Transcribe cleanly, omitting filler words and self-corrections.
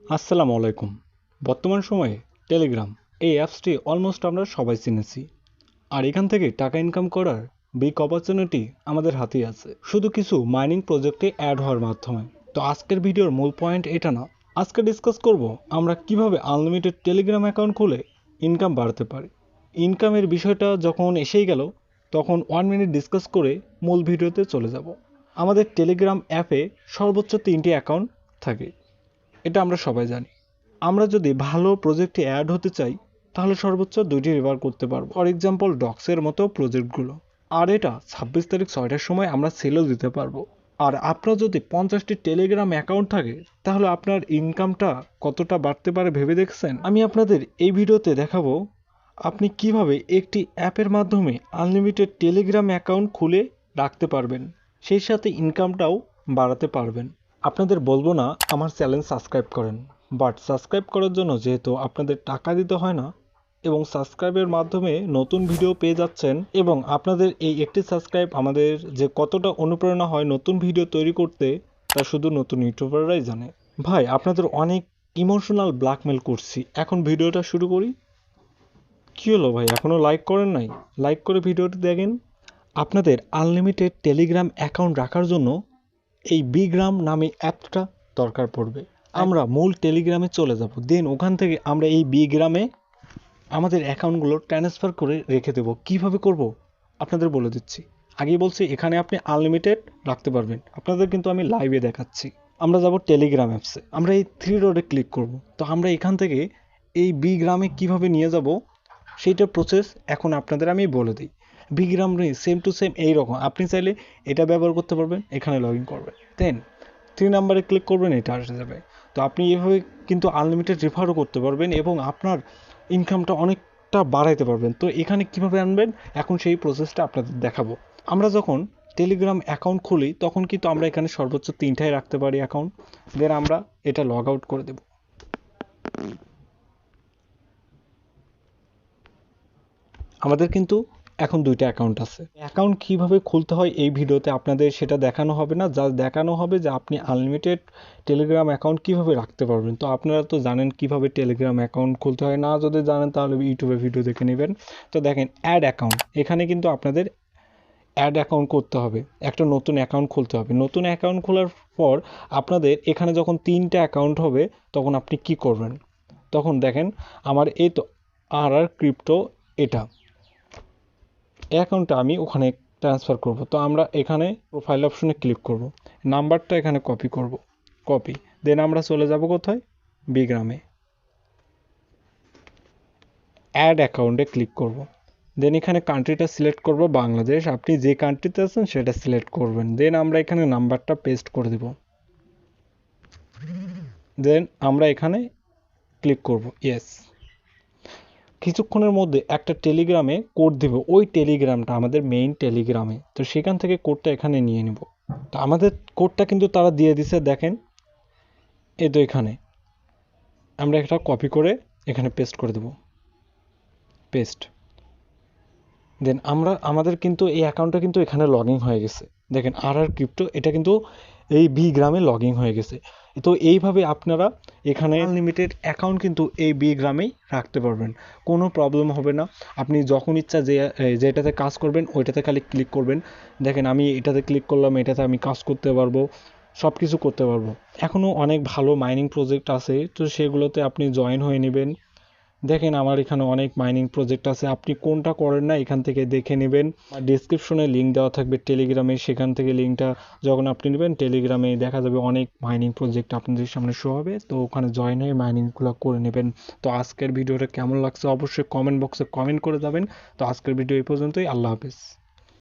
আসসালামু আলাইকুম। বর্তমান সময়ে টেলিগ্রাম এই অ্যাপসটি অলমোস্ট আমরা সবাই চিনেছি। আর এখান থেকে টাকা ইনকাম করার বিগ অপরচুনিটি আমাদের হাতেই আছে, শুধু কিছু মাইনিং প্রজেক্টে অ্যাড হওয়ার মাধ্যমে। তো আজকের ভিডিওর মূল পয়েন্ট এটা না। আজকে ডিসকাস করব আমরা কিভাবে আনলিমিটেড টেলিগ্রাম অ্যাকাউন্ট খুলে ইনকাম বাড়াতে পারি। ইনকামের বিষয়টা যখন এসেই গেল, তখন 1 মিনিট ডিসকাস করে মূল ভিডিওতে চলে যাব। আমাদের টেলিগ্রাম অ্যাপে সর্বোচ্চ 3টি অ্যাকাউন্ট থাকে, এটা আমরা সবাই জানি। আমরা যদি ভালো প্রজেক্টে অ্যাড হতে চাই তাহলে সর্বোচ্চ 2টি রিভার করতে পারবো, ফর এক্সাম্পল ডক্সের মতো প্রজেক্টগুলো। আর এটা 26 তারিখ 6টার সময় আমরা সেলও দিতে পারবো। আর আপনার যদি 50টি টেলিগ্রাম অ্যাকাউন্ট থাকে তাহলে আপনার ইনকামটা কতটা বাড়তে পারে ভেবে দেখছেন? আমি আপনাদের এই ভিডিওতে দেখাবো আপনি কিভাবে একটি অ্যাপের মাধ্যমে আনলিমিটেড টেলিগ্রাম অ্যাকাউন্ট খুলে রাখতে পারবেন, সেই সাথে ইনকামটাও বাড়াতে পারবেন। আপনাদের বলবো না আমার চ্যানেল সাবস্ক্রাইব করেন, বাট সাবস্ক্রাইব করার জন্য যেহেতু আপনাদের টাকা দিতে হয় না এবং সাবস্ক্রাইবের মাধ্যমে নতুন ভিডিও পেয়ে যাচ্ছেন, এবং আপনাদের এই একটি সাবস্ক্রাইব আমাদের যে কতটা অনুপ্রেরণা হয় নতুন ভিডিও তৈরি করতে, তা শুধু নতুন ইউটিউবাররাই জানে। ভাই, আপনাদের অনেক ইমোশনাল ব্ল্যাকমেল করছি, এখন ভিডিওটা শুরু করি। কী হলো ভাই, এখনও লাইক করেন নাই? লাইক করে ভিডিওটি দেখেন। আপনাদের আনলিমিটেড টেলিগ্রাম অ্যাকাউন্ট রাখার জন্য এই বিগ্রাম নামে অ্যাপটা দরকার পড়বে। আমরা মূল টেলিগ্রামে চলে যাব, দেন ওখান থেকে আমরা এই বিগ্রামে আমাদের অ্যাকাউন্টগুলো ট্রান্সফার করে রেখে দেবো। কিভাবে করব আপনাদের বলে দিচ্ছি। আগেই বলছি এখানে আপনি আনলিমিটেড রাখতে পারবেন, আপনাদের কিন্তু আমি লাইভে দেখাচ্ছি। আমরা যাব টেলিগ্রাম অ্যাপসে, আমরা এই 3 ডটে ক্লিক করব। তো আমরা এখান থেকে এই বিগ্রামে কিভাবে নিয়ে যাব সেইটার প্রসেস এখন আপনাদের আমি বলে দিই। বিগ্রাম সেম টু সেম এইরকম, আপনি চাইলে এটা ব্যবহার করতে পারবেন, এখানে লগ ইন করবেন, দেন 3 নাম্বারে ক্লিক করবেন, এটা আসে যাবে। তো আপনি এভাবে কিন্তু আনলিমিটেড রেফারও করতে পারবেন এবং আপনার ইনকামটা অনেকটা বাড়াইতে পারবেন। তো এখানে কিভাবে আনবেন এখন সেই প্রসেসটা আপনাদের দেখাবো। আমরা যখন টেলিগ্রাম অ্যাকাউন্ট খুলি তখন কিন্তু আমরা এখানে সর্বোচ্চ 3টাই রাখতে পারি অ্যাকাউন্ট, দেন আমরা এটা লগ আউট করে দেব। আমাদের কিন্তু এখন 2টা অ্যাকাউন্ট আছে। অ্যাকাউন্ট কিভাবে খুলতে হয় এই ভিডিওতে আপনাদের সেটা দেখানো হবে না, জাস্ট দেখানো হবে যে আপনি আনলিমিটেড টেলিগ্রাম অ্যাকাউন্ট কিভাবে রাখতে পারবেন। তো আপনারা তো জানেন কিভাবে টেলিগ্রাম অ্যাকাউন্ট খুলতে হয়, না যদি জানেন তাহলে ইউটিউবে ভিডিও দেখে নেবেন। তো দেখেন অ্যাড অ্যাকাউন্ট, এখানে কিন্তু আপনাদের অ্যাড অ্যাকাউন্ট করতে হবে, একটা নতুন অ্যাকাউন্ট খুলতে হবে। নতুন অ্যাকাউন্ট খোলার পর আপনাদের এখানে যখন 3টা অ্যাকাউন্ট হবে তখন আপনি কি করবেন, তখন দেখেন আমার এই তো আর ক্রিপ্টো, এটা অ্যাকাউন্টটা আমি ওখানে ট্রান্সফার করব। তো আমরা এখানে প্রোফাইল অপশনে ক্লিক করব, নাম্বারটা এখানে কপি করব, কপি, দেন আমরা চলে যাব কোথায়, বিগ্রামে অ্যাড অ্যাকাউন্টে ক্লিক করব। দেন এখানে কান্ট্রিটা সিলেক্ট করব বাংলাদেশ, আপনি যে কান্ট্রিতে আছেন সেটা সিলেক্ট করবেন। দেন আমরা এখানে নাম্বারটা পেস্ট করে দেব, দেন আমরা এখানে ক্লিক করব ইয়েস। কিছুক্ষণের মধ্যে একটা টেলিগ্রামে কোড দেব, ওই টেলিগ্রামটা আমাদের মেইন টেলিগ্রামে, তো সেখান থেকে কোডটা এখানে নিয়ে নেব। তো আমাদের কোডটা কিন্তু তারা দিয়ে দিছে, দেখেন এই তো এখানে আমরা এটা কপি করে এখানে পেস্ট করে দেব, পেস্ট। দেন আমাদের কিন্তু এই অ্যাকাউন্টটা কিন্তু এখানে লগ ইন হয়ে গেছে, দেখেন আর ক্রিপ্টো, এটা কিন্তু এই বিগ্রামে লগ ইন হয়ে গেছে। তো এইভাবে আপনারা এখানে আনলিমিটেড অ্যাকাউন্ট কিন্তু এই বিগ্রামেই রাখতে পারবেন, কোনো প্রবলেম হবে না। আপনি যখন ইচ্ছা যেটাতে কাজ করবেন ওইটাতে খালি ক্লিক করবেন। দেখেন আমি এটাতে ক্লিক করলাম, এটাতে আমি কাজ করতে পারবো, সব কিছু করতে পারবো। এখনও অনেক ভালো মাইনিং প্রজেক্ট আছে, তো সেগুলোতে আপনি জয়েন হয়ে নেবেন। দেখেন আমার এখানে অনেক মাইনিং প্রজেক্ট আছে, আপনি কোনটা করেন না এখান থেকে দেখে নেবেন। আর ডিসক্রিপশনে লিঙ্ক দেওয়া থাকবে টেলিগ্রামে, সেখান থেকে লিঙ্কটা যখন আপনি নেবেন টেলিগ্রামে দেখা যাবে অনেক মাইনিং প্রজেক্ট আপনাদের সামনে শো হবে, তো ওখানে জয়েন হয়ে মাইনিংগুলো করে নেবেন। তো আজকের ভিডিওটা কেমন লাগছে অবশ্যই কমেন্ট বক্সে কমেন্ট করে যাবেন। তো আজকের ভিডিও এই পর্যন্তই, আল্লাহ হাফেজ।